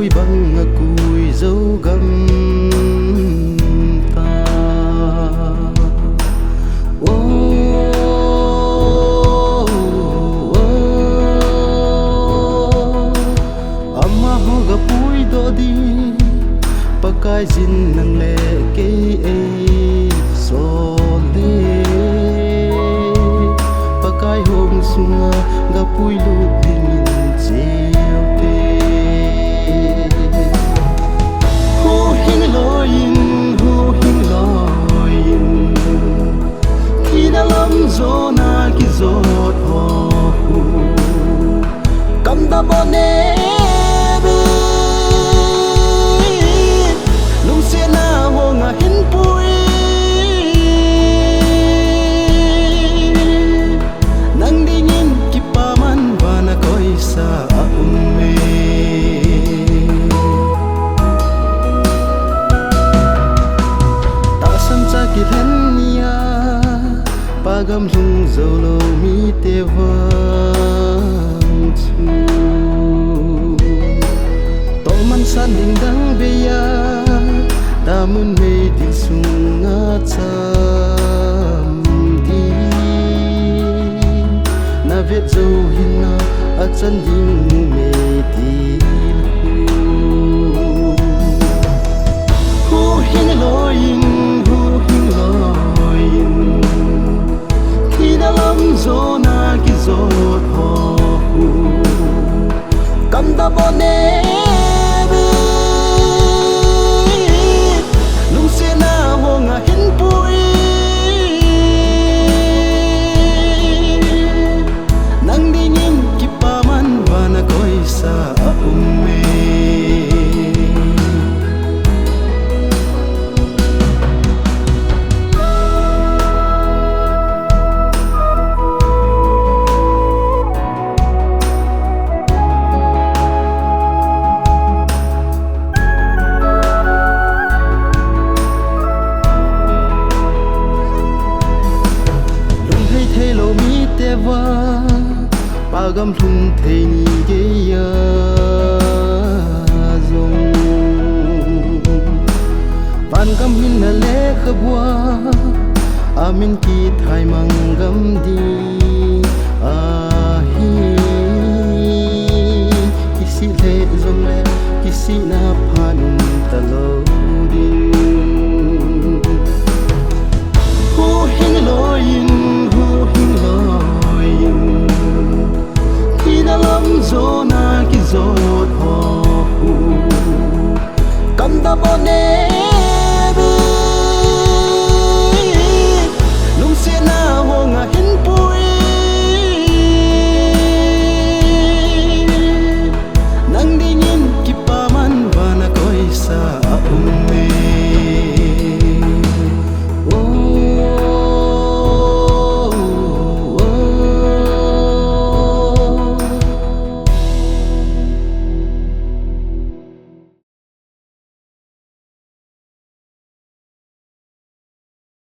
pui băng ngà cùi dấu găm ta amma ho ga pui do di pakai jin nang le ke e so le pakai hom sunga ga pui lu ding chiu te hu hing loin khi đã lắm gió na ki zot ho hu kam da bone pagam rung dầu lâu mi te vang chu to man san ding dang be ya ta mun me ding sung nga cham di na vet zo hin na a chan ding me ti hu hin loin gió na ki zot ho hu kam da bone be lung se na ho nga hin pui nang ding in ki pa man wa na koi sa me pagam thung thei ni ge ya zong pan gam hin na le khabwa amin ki thai mang gam di